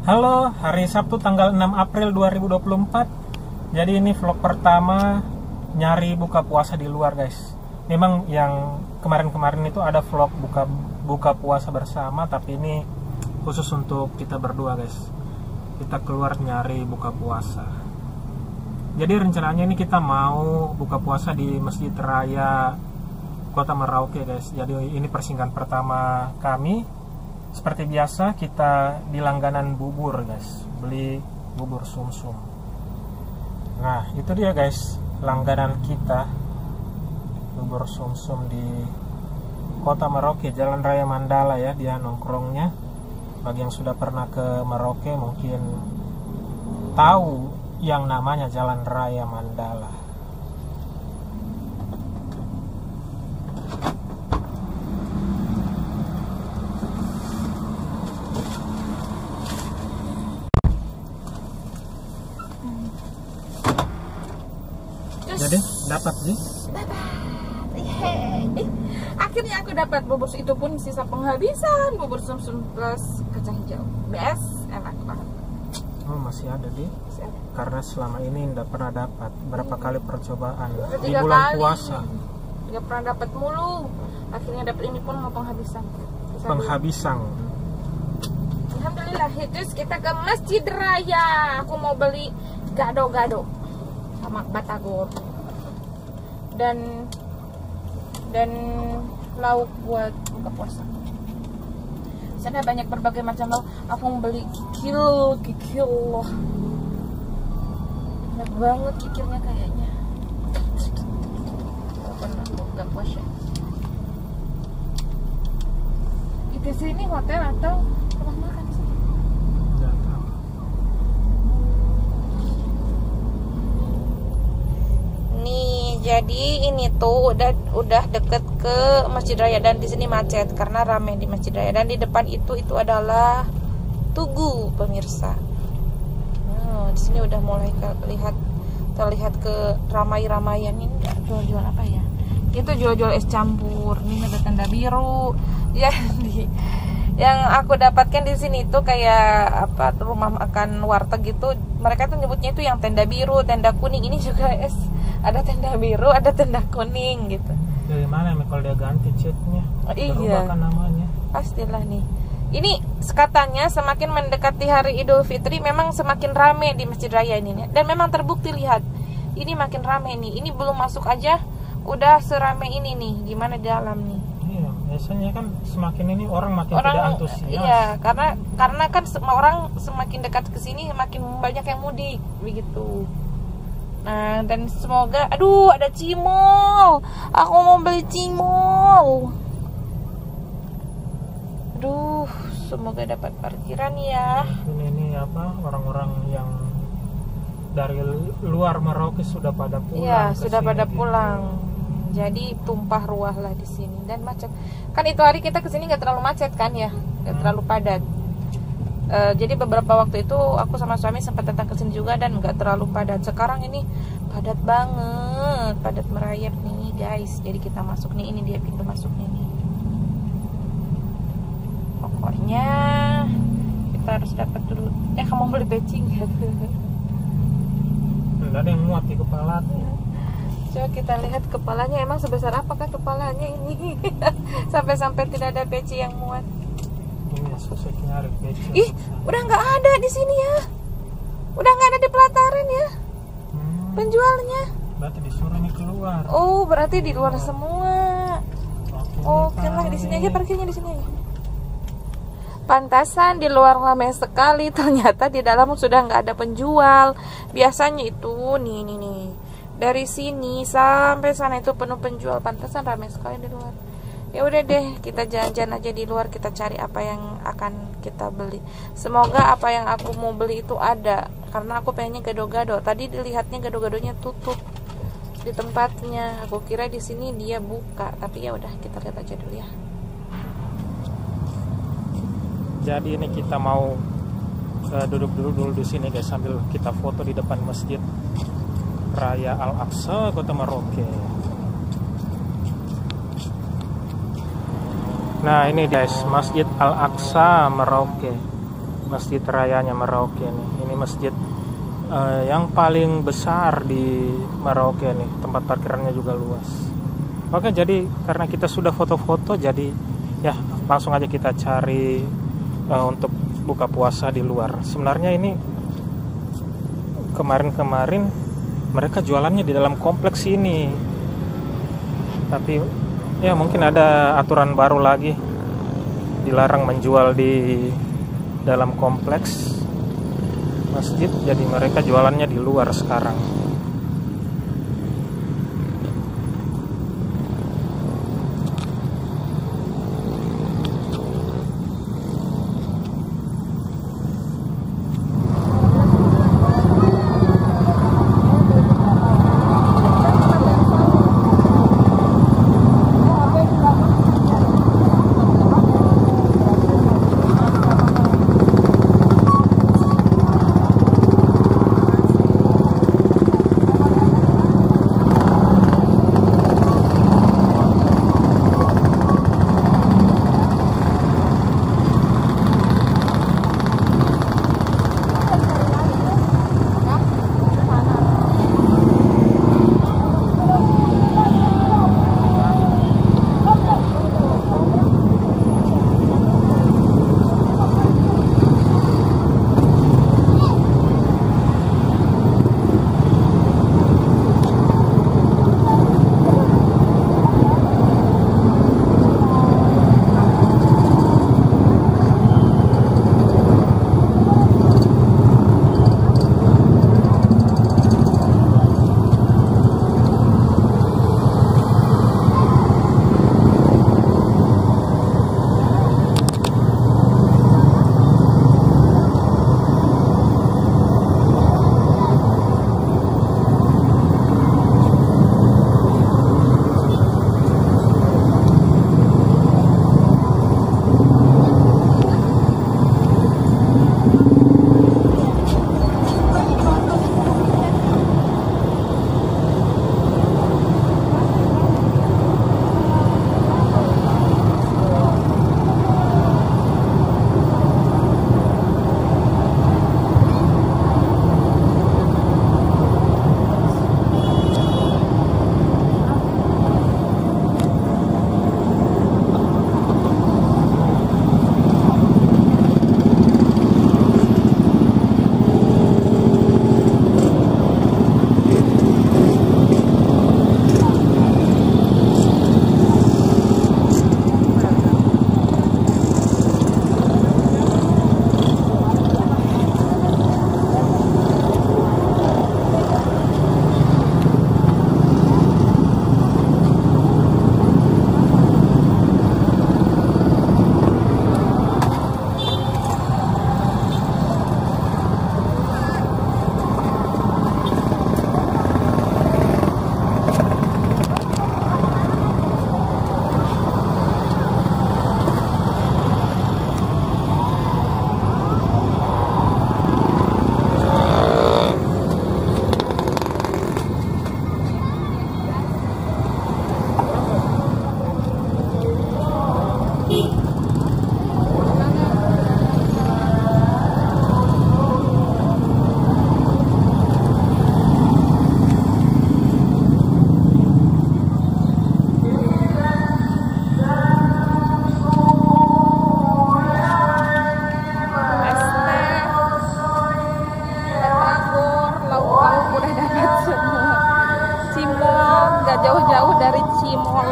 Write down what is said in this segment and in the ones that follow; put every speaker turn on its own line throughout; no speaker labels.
Halo, hari Sabtu tanggal 6 April 2024. Jadi ini vlog pertama nyari buka puasa di luar, guys. Memang yang kemarin-kemarin itu ada vlog buka puasa bersama, tapi ini khusus untuk kita berdua, guys. Kita keluar nyari buka puasa. Jadi rencananya ini kita mau buka puasa di Masjid Raya Kota Merauke, guys. Jadi ini persinggahan pertama kami. Seperti biasa kita di langganan bubur, guys. Beli bubur sumsum. Nah, itu dia, guys, langganan kita, bubur sumsum di Kota Merauke, Jalan Raya Mandala ya, dia nongkrongnya. Bagi yang sudah pernah ke Merauke mungkin tahu yang namanya Jalan Raya Mandala. Jadi dapat sih.
Akhirnya aku dapat bubur, itu pun sisa penghabisan bubur sumsum plus kacang hijau. Best, enak banget.
Oh, masih ada deh. Karena selama ini tidak pernah dapat. Berapa kali percobaan di
3
bulan
kali.
puasa.
Gak pernah dapat mulu. Akhirnya dapat ini pun mau penghabisan.
Penghabisan.
Alhamdulillah, terus kita ke Masjid Raya. Aku mau beli gado-gado sama batagor dan lauk buat buka puasa. Sana banyak berbagai macam lauk. Aku mau beli kikil. Enak banget kikilnya kayaknya. Pernah buka puasa. Itu sini hotel atau rumah makan sih?
Nggak tahu.
Nih, jadi ini tuh udah deket ke Masjid Raya dan di sini macet karena rame di Masjid Raya, dan di depan itu adalah Tugu, pemirsa. Di sini udah mulai terlihat ke ramai-ramaian. Ini jual-jual apa ya? Itu jual-jual es campur. Ini ada tenda biru. Jadi yang aku dapatkan di sini tuh kayak apa, rumah makan warteg gitu. Mereka tuh nyebutnya itu yang tenda biru, tenda kuning. Ini juga es, ada tenda biru, ada tenda kuning gitu.
Dari mana kalau dia ganti catnya?
Iya.
Berubah kan namanya.
Pastilah nih. Ini katanya semakin mendekati hari Idul Fitri memang semakin rame di Masjid Raya ini nih. Dan memang terbukti, lihat. Ini makin rame nih. Ini belum masuk aja udah serame ini nih. Gimana di dalam nih?
Iya, biasanya kan semakin ini orang makin tidak antusias.
Iya, karena kan orang semakin dekat ke sini semakin banyak yang mudik begitu. Nah, dan semoga, aduh, ada cimol. Aku mau beli cimol. Aduh, semoga dapat parkiran ya.
Ini apa, orang-orang yang dari luar Merauke sudah pada pulang.
Iya, sudah pada
gitu.
pulang. Jadi tumpah ruah lah di sini dan macet. Kan itu hari kita kesini nggak terlalu macet kan ya, nggak terlalu padat. Jadi beberapa waktu itu aku sama suami sempat datang ke sini juga dan nggak terlalu padat. Sekarang ini padat banget, padat merayap nih guys. Jadi kita masuk nih, ini dia pintu masuknya nih. Pokoknya kita harus dapat dulu. Kamu beli patching ya?
Nggak ada yang muat di kepala tuh.
Coba kita lihat kepalanya, emang sebesar apakah kepalanya ini? Sampai-sampai tidak ada peci yang muat.
Ini susah nyari peci.
Ih, udah nggak ada di sini ya. Udah nggak ada di pelataran ya. Penjualnya.
Berarti disuruh nih keluar.
Oh, berarti di luar semua. Oke lah, di sini aja parkirnya, di sini aja. Pantasan di luar ramai sekali, ternyata di dalam sudah nggak ada penjual. Biasanya itu nih. Dari sini sampai sana itu penuh penjual, pantasan ramai sekali di luar. Ya udah deh, kita jalan-jalan aja di luar, kita cari apa yang akan kita beli. Semoga apa yang aku mau beli itu ada, karena aku pengennya gado-gado. Tadi dilihatnya gado-gadonya tutup di tempatnya. Aku kira di sini dia buka, tapi ya udah, kita lihat aja dulu ya.
Jadi ini kita mau duduk dulu di sini, guys, sambil kita foto di depan Masjid Raya Al-Aqsa Kota Merauke. Nah ini guys, Masjid Al-Aqsa Merauke. Masjid Rayanya Merauke nih. Ini masjid yang paling besar di Merauke nih. Tempat parkirannya juga luas. Oke, jadi karena kita sudah foto-foto, jadi ya langsung aja kita cari untuk buka puasa di luar. Sebenarnya ini kemarin-kemarin mereka jualannya di dalam kompleks ini, tapi ya mungkin ada aturan baru lagi, dilarang menjual di dalam kompleks masjid, jadi mereka jualannya di luar sekarang.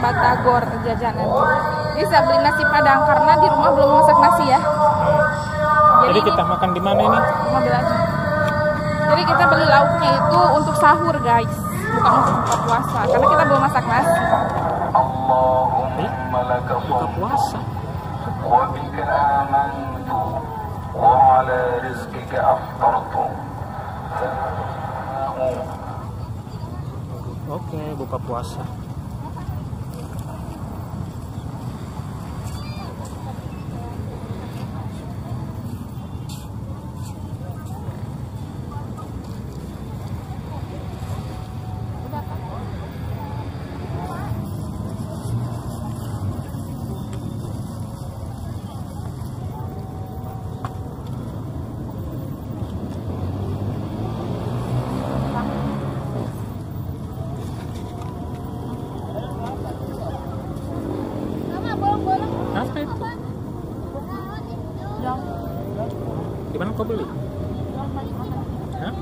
Batagor jajanan. Bisa beli nasi padang karena di rumah belum masak nasi ya.
Jadi kita makan di mana ini?
Mobil aja. Jadi kita beli lauknya itu untuk sahur guys, bukan untuk buka puasa karena kita belum masak nasi.
Buka puasa. Oke, buka puasa.
Jam.
Di mana kau beli?
Jam balik makan.
Hah?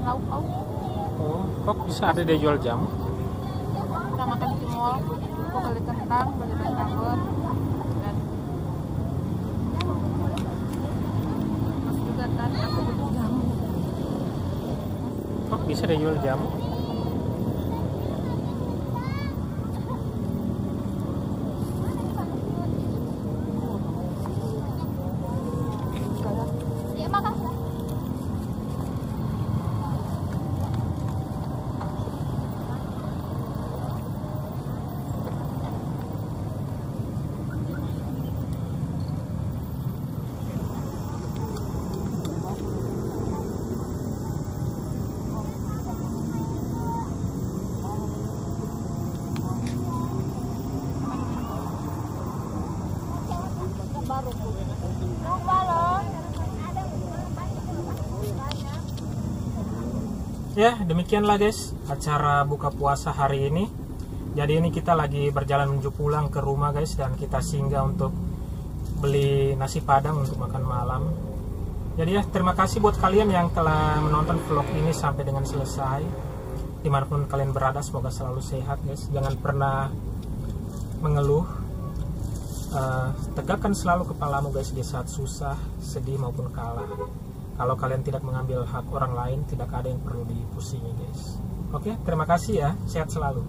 Lauk.
Oh, kok bisa ada dia jual jamu?
Kita makan di mall. Aku beli kentang, beli batagor, dan terus juga kan aku butuh jamu.
Kok bisa dia jual jamu?
Ya makan.
Ya, demikianlah guys acara buka puasa hari ini. Jadi ini kita lagi berjalan menuju pulang ke rumah guys, dan kita singgah untuk beli nasi padang untuk makan malam. Jadi ya, terima kasih buat kalian yang telah menonton vlog ini sampai dengan selesai. Dimanapun kalian berada, semoga selalu sehat guys. Jangan pernah mengeluh. Tegakkan selalu kepalamu guys di saat susah, sedih maupun kalah. Kalau kalian tidak mengambil hak orang lain, tidak ada yang perlu dipusingi guys. Oke, terima kasih ya. Sehat selalu.